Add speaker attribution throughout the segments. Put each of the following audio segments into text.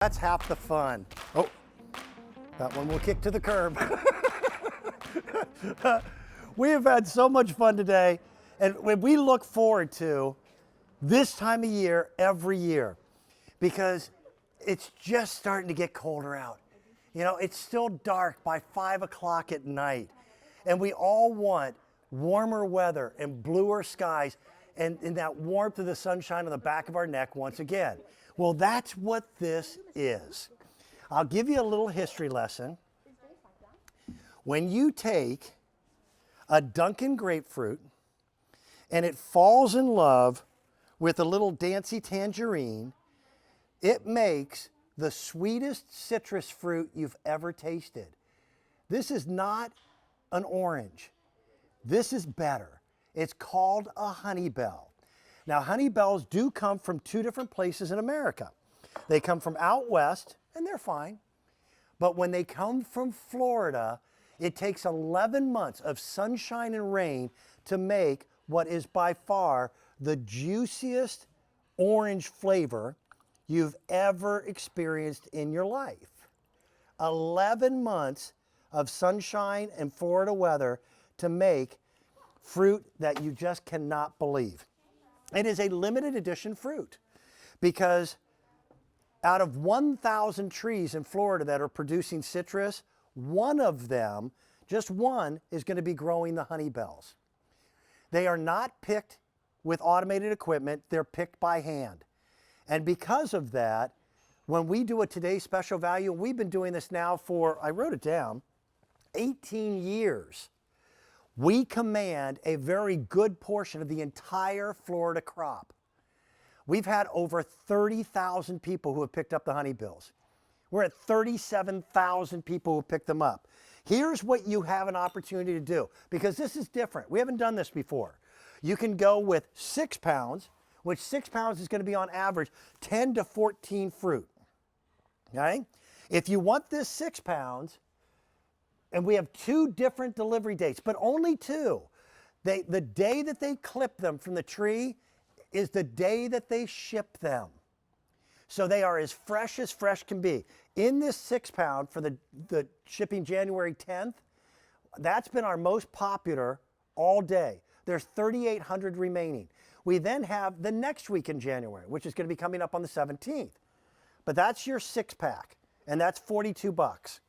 Speaker 1: That's half the fun. Oh, that one will kick to the curb. We have had so much fun today, and we look forward to this time of year every year because it's just starting to get colder out. You know, it's still dark by 5 o'clock at night, and we all want warmer weather and bluer skies and that warmth of the sunshine on the back of our neck once again. Well, that's what this is. I'll give you a little history lesson. When you take a Dunkin' grapefruit and it falls in love with a little Dancy tangerine, it makes the sweetest citrus fruit you've ever tasted. This is not an orange. This is better. It's called a Honeybell. Now, Honeybells do come from 2 different places in America. They come from out west, and they're fine. But when they come from Florida, it takes 11 months of sunshine and rain to make what is by far the juiciest orange flavor you've ever experienced in your life. 11 months of sunshine and Florida weather to make fruit that you just cannot believe. It is a limited edition fruit because out of 1,000 trees in Florida that are producing citrus, one of them, just one, is going to be growing the Honeybells. They are not picked with automated equipment, they're picked by hand. And because of that, when we do a Today's Special Value, and we've been doing this now for, I wrote it down, 18 years, we command a very good portion of the entire Florida crop. We've had over 30,000 people who have picked up the Honeybells. We're at 37,000 people who picked them up. Here's what you have an opportunity to do, because this is different. We haven't done this before. You can go with 6 pounds, which 6 pounds is going to be on average 10 to 14 fruit. Okay? If you want this 6 pounds, and we have 2 different delivery dates, but only 2. The day that they clip them from the tree is the day that they ship them. So they are as fresh can be. In this 6 pound for the shipping January 10th, that's been our most popular all day. There's 3,800 remaining. We then have the next week in January, which is going to be coming up on the 17th. But that's your 6-pack, and that's $42.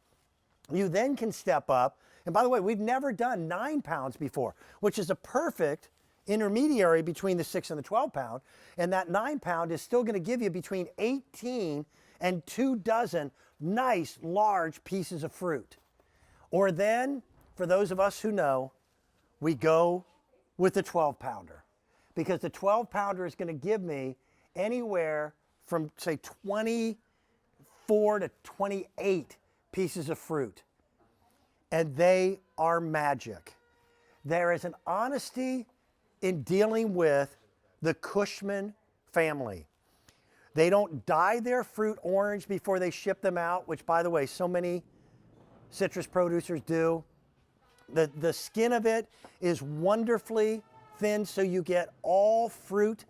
Speaker 1: You then can step up, and by the way, we've never done 9 pounds before, which is a perfect intermediary between the 6 and the 12 pound, and that 9 pound is still going to give you between 18 and 2 dozen nice large pieces of fruit. Or then, for those of us who know, we go with the 12 pounder, because the 12 pounder is going to give me anywhere from, say, 24 to 28 pieces of fruit, and they are magic. There is an honesty in dealing with the Cushman family. They don't dye their fruit orange before they ship them out, which, by the way, so many citrus producers do. The skin of it is wonderfully thin, so you get all fruit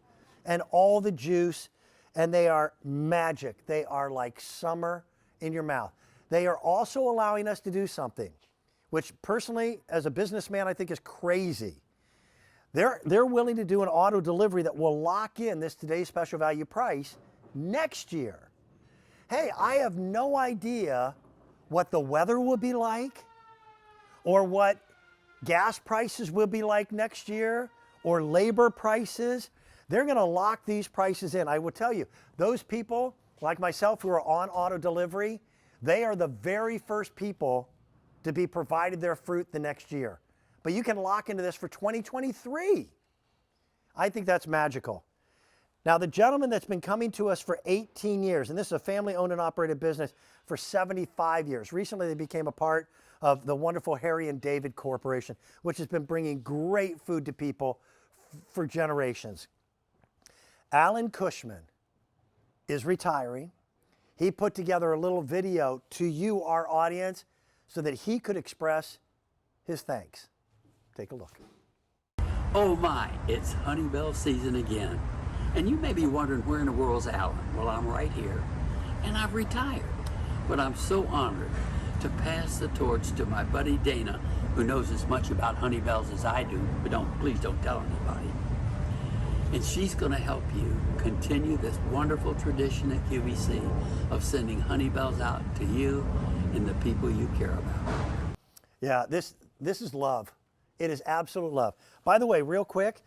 Speaker 1: and all the juice, and they are magic. They are like summer in your mouth. They are also allowing us to do something, which personally, as a businessman, I think is crazy. They're willing to do an auto delivery that will lock in this Today's Special Value price next year. Hey, I have no idea what the weather will be like, or what gas prices will be like next year, or labor prices. They're going to lock these prices in. I will tell you, those people like myself who are on auto delivery, they are the very first people to be provided their fruit the next year. But you can lock into this for 2023. I think that's magical. Now, the gentleman that's been coming to us for 18 years, and this is a family-owned and operated business for 75 years. Recently, they became a part of the wonderful Harry and David Corporation, which has been bringing great food to people for generations. Alan Cushman is retiring. He put together a little video to you, our audience, so that he could express his thanks. Take a look.
Speaker 2: Oh my, it's Honeybell season again. And you may be wondering, where in the world's Alan? Well, I'm right here. and I've retired. But I'm so honored to pass the torch to my buddy Dana, who knows as much about Honeybells as I do, but please don't tell anybody. And she's going to help you continue this wonderful tradition at QVC of sending Honeybells out to you and the people you care about.
Speaker 1: Yeah, this is love. It is absolute love. By the way, real quick,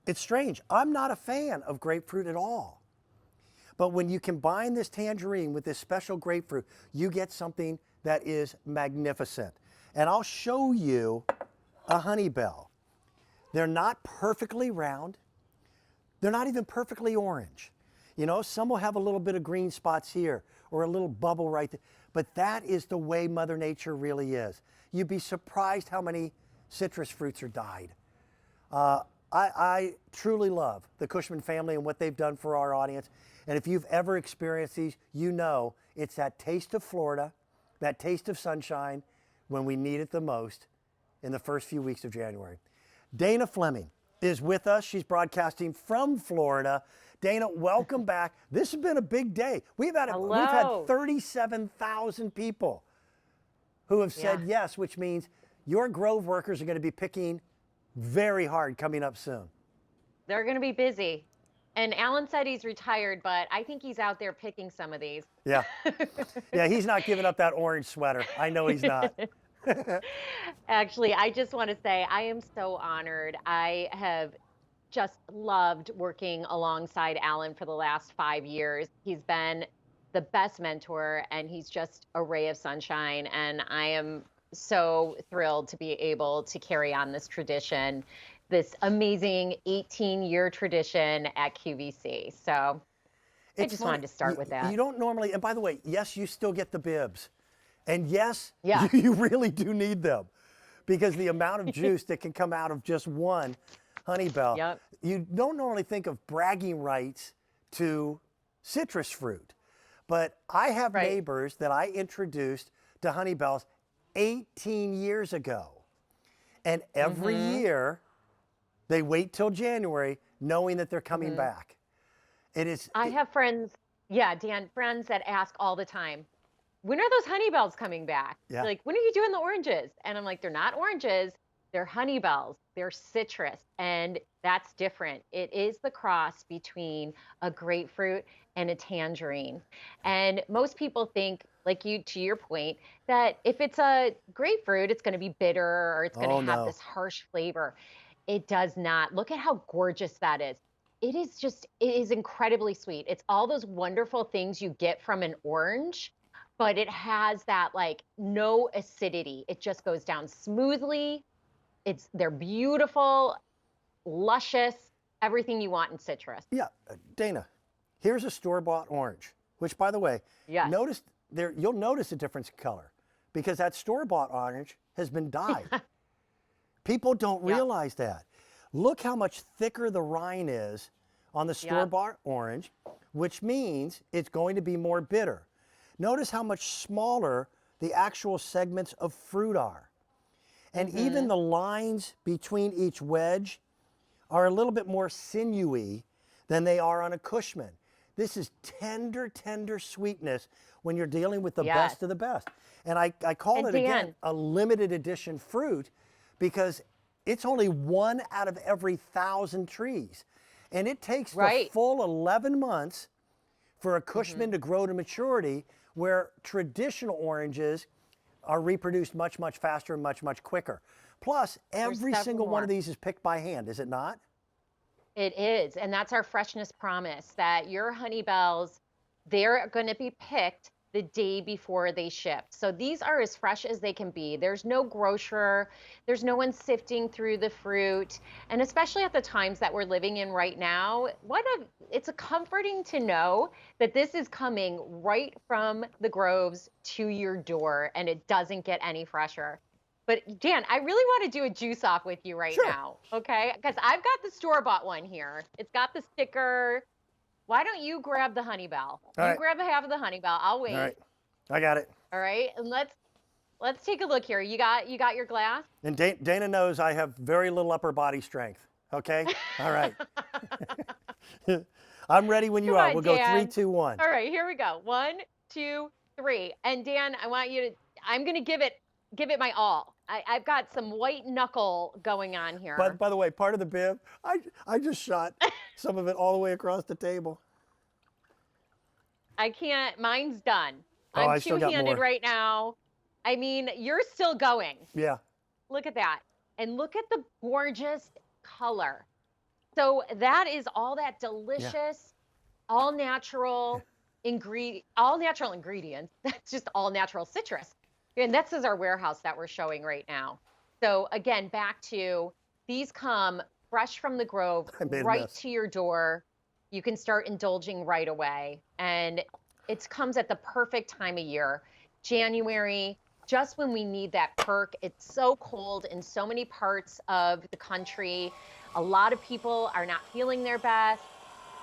Speaker 1: it's strange. I'm not a fan of grapefruit at all. But when you combine this tangerine with this special grapefruit, you get something that is magnificent. And I'll show you a Honeybell. They're not perfectly round. They're not even perfectly orange. You know, some will have a little bit of green spots here or a little bubble right there. But that is the way Mother Nature really is. You'd be surprised how many citrus fruits are dyed. I truly love the Cushman family and what they've done for our audience. And if you've ever experienced these, you know it's that taste of Florida, that taste of sunshine when we need it the most in the first few weeks of January. Dana Fleming is with us. She's broadcasting from Florida. Dana, welcome back. This has been a big day. We've had 37,000 people who have said yes, which means your Grove workers are going to be picking very hard coming up soon.
Speaker 3: They're going to be busy. And Alan said he's retired, but I think he's out there picking some of these.
Speaker 1: Yeah. Yeah, he's not giving up that orange sweater. I know he's not.
Speaker 3: Actually, I just want to say I am so honored. I have just loved working alongside Alan for the last 5 years. He's been the best mentor, and he's just a ray of sunshine. And I am so thrilled to be able to carry on this tradition, this amazing 18-year tradition at QVC. So I just wanted to start with that.
Speaker 1: You don't normally, and by the way, yes, you still get the bibs. And yes,
Speaker 3: Yeah.
Speaker 1: you really do need them because the amount of juice that can come out of just one Honeybell.
Speaker 3: Yep.
Speaker 1: You don't normally think of bragging rights to citrus fruit, but I have neighbors that I introduced to Honeybells 18 years ago. And every year they wait till January knowing that they're coming back.
Speaker 3: I have friends, Dan, friends that ask all the time, when are those Honeybells coming back?
Speaker 1: Yeah.
Speaker 3: Like, when are you doing the oranges? And I'm like, they're not oranges, they're Honeybells, they're citrus, and that's different. It is the cross between a grapefruit and a tangerine. And most people think, like you, to your point, that if it's a grapefruit, it's going to be bitter or it's going to have this harsh flavor. It does not. Look at how gorgeous that is. It is incredibly sweet. It's all those wonderful things you get from an orange, but it has that like no acidity. It just goes down smoothly. They're beautiful, luscious, everything you want in citrus.
Speaker 1: Yeah, Dana, here's a store-bought orange, which by the way, notice there, you'll notice a difference in color because that store-bought orange has been dyed. People don't realize that. Look how much thicker the rind is on the store-bought orange, which means it's going to be more bitter. Notice how much smaller the actual segments of fruit are. And even the lines between each wedge are a little bit more sinewy than they are on a Cushman. This is tender, tender sweetness when you're dealing with the best of the best. And I call it, again, a limited edition fruit because it's only 1 out of every 1,000 trees. And it takes the full 11 months for a Cushman to grow to maturity, where traditional oranges are reproduced much, much faster and much, much quicker. Plus, every single one of these is picked by hand, is it not?
Speaker 3: It is, and that's our freshness promise, that your Honeybells, they're going to be picked the day before they ship. So these are as fresh as they can be. There's no grocer, there's no one sifting through the fruit. And especially at the times that we're living in right now, it's comforting to know that this is coming right from the groves to your door and it doesn't get any fresher. But Dan, I really want to do a juice off with you right now, okay? Because I've got the store-bought one here. It's got the sticker. Why don't you grab the Honeybell? Grab a half of the Honeybell. I'll wait.
Speaker 1: All right, I got it.
Speaker 3: All right, and let's take a look here. You got your glass?
Speaker 1: And Dana knows I have very little upper body strength. Okay. All right. I'm ready when you
Speaker 3: Come
Speaker 1: are.
Speaker 3: on,
Speaker 1: We'll go three,
Speaker 3: Dan.
Speaker 1: two, one.
Speaker 3: All right, here we go. 1, 2, 3. And Dan, I want you to, I'm going to give it my all. I've got some white knuckle going on here.
Speaker 1: But by the way, part of the bib, I just shot some of it all the way across the table.
Speaker 3: I can't, mine's done.
Speaker 1: Oh,
Speaker 3: I'm
Speaker 1: I still got
Speaker 3: two-handed
Speaker 1: more.
Speaker 3: right now. I mean, you're still going.
Speaker 1: Yeah.
Speaker 3: Look at that. And look at the gorgeous color. So that is all that delicious, all natural ingredients. That's just all natural citrus. And this is our warehouse that we're showing right now. So again, back to these come fresh from the grove,
Speaker 1: I made a
Speaker 3: right
Speaker 1: mess.
Speaker 3: to your door. You can start indulging right away. And it comes at the perfect time of year. January, just when we need that perk. It's so cold in so many parts of the country. A lot of people are not feeling their best.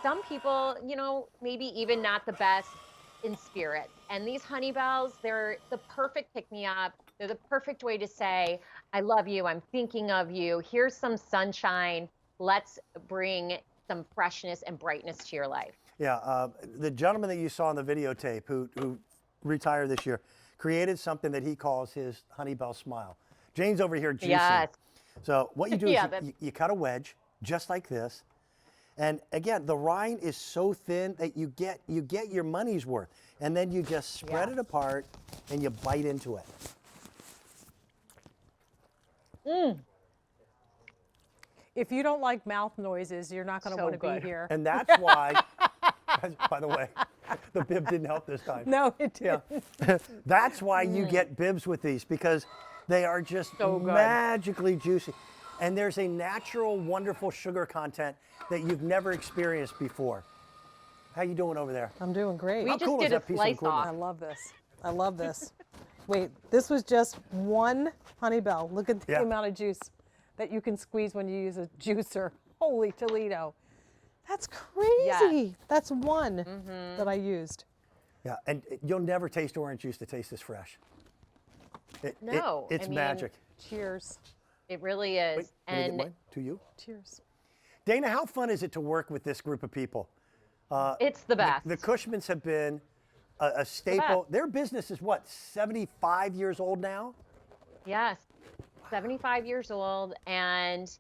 Speaker 3: Some people, you know, maybe even not the best in spirit. And these Honeybells, they're the perfect pick-me-up. They're the perfect way to say, I love you, I'm thinking of you. Here's some sunshine. Let's bring some freshness and brightness to your life.
Speaker 1: Yeah, the gentleman that you saw on the videotape who retired this year created something that he calls his Honeybell smile. Jane's over here juicing.
Speaker 3: Yes.
Speaker 1: So what you do
Speaker 3: Yeah,
Speaker 1: is you cut a wedge just like this. And again, the rind is so thin that you get your money's worth. And then you just spread it apart and you bite into it.
Speaker 4: If you don't like mouth noises, you're not going to
Speaker 3: So
Speaker 4: want to
Speaker 3: good.
Speaker 4: be here.
Speaker 1: And that's why, by the way, the bib didn't help this time.
Speaker 4: No, it didn't.
Speaker 1: Yeah. That's why you get bibs with these, because they are just
Speaker 3: So good.
Speaker 1: magically juicy. And there's a natural, wonderful sugar content that you've never experienced before. How you doing over there?
Speaker 4: I'm doing great.
Speaker 3: We
Speaker 1: How
Speaker 3: just
Speaker 1: cool is
Speaker 3: did a
Speaker 1: that piece of
Speaker 3: slice
Speaker 1: equipment?
Speaker 4: I
Speaker 3: off.
Speaker 4: love this. I love this. Wait, this was just one Honeybell. Look at the
Speaker 1: Yeah.
Speaker 4: amount of juice that you can squeeze when you use a juicer. Holy Toledo. That's crazy. That's one that I used.
Speaker 1: Yeah, and you'll never taste orange juice to taste this fresh.
Speaker 3: No,
Speaker 1: it's
Speaker 3: I mean,
Speaker 1: magic.
Speaker 4: Cheers.
Speaker 3: It really is.
Speaker 1: Wait, let me get
Speaker 3: And
Speaker 1: mine to you.
Speaker 4: Cheers.
Speaker 1: Dana, how fun is it to work with this group of people?
Speaker 3: it's the best.
Speaker 1: The Cushmans have been a staple. Their business is what, 75 years old now?
Speaker 3: Yes, 75 years old, and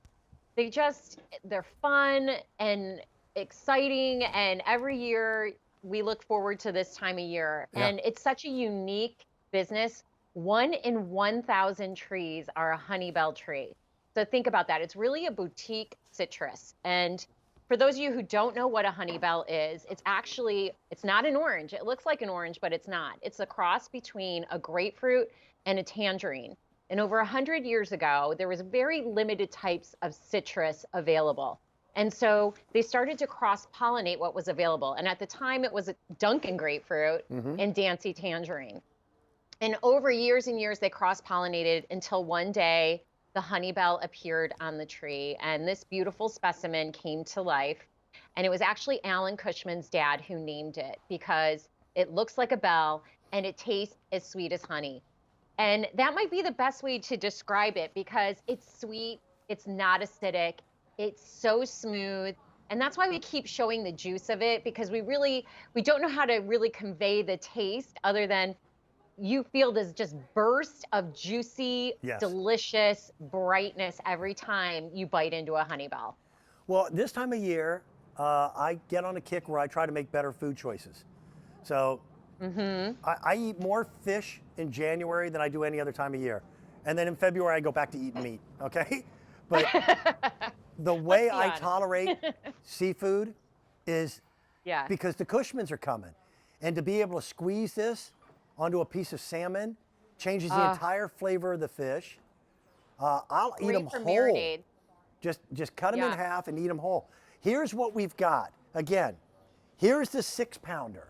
Speaker 3: they're fun and exciting, and every year we look forward to this time of year.
Speaker 1: Yeah.
Speaker 3: And it's such a unique business. 1 in 1,000 trees are a Honeybell tree. So think about that. It's really a boutique citrus. And for those of you who don't know what a Honeybell is, it's not an orange. It looks like an orange, but it's not. It's a cross between a grapefruit and a tangerine. And over 100 years ago, there was very limited types of citrus available. And so they started to cross-pollinate what was available. And at the time, it was a Dunkin' grapefruit and Dancy tangerine. And over years and years, they cross-pollinated until one day the Honeybell appeared on the tree. And this beautiful specimen came to life. And it was actually Alan Cushman's dad who named it, because it looks like a bell and it tastes as sweet as honey. And that might be the best way to describe it, because it's sweet, it's not acidic, it's so smooth. And that's why we keep showing the juice of it, because we don't know how to really convey the taste other than you feel this just burst of juicy,
Speaker 1: Yes.
Speaker 3: delicious brightness every time you bite into a Honeybell.
Speaker 1: Well, this time of year, I get on a kick where I try to make better food choices. So I eat more fish in January than I do any other time of year. And then in February, I go back to eating meat, okay? But the way I
Speaker 3: honest.
Speaker 1: tolerate seafood is
Speaker 3: Yeah.
Speaker 1: because the Cushmans are coming. And to be able to squeeze this onto a piece of salmon changes the entire flavor of the fish. I'll eat
Speaker 3: Great
Speaker 1: them
Speaker 3: for
Speaker 1: whole.
Speaker 3: marinade.
Speaker 1: Just cut them in
Speaker 3: Yeah.
Speaker 1: half and eat them whole. Here's what we've got. Again, here's the 6-pounder.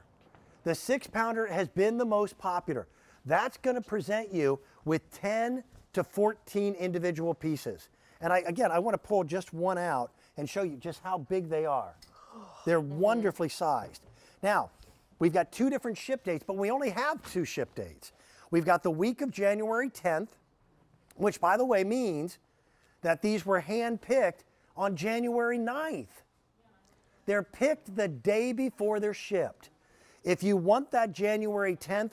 Speaker 1: The 6-pounder has been the most popular. That's going to present you with 10 to 14 individual pieces. And I want to pull just one out and show you just how big they are. They're wonderfully sized. Now, we've got 2 different ship dates, but we only have 2 ship dates. We've got the week of January 10th, which, by the way, means that these were hand-picked on January 9th. They're picked the day before they're shipped. If you want that January 10th,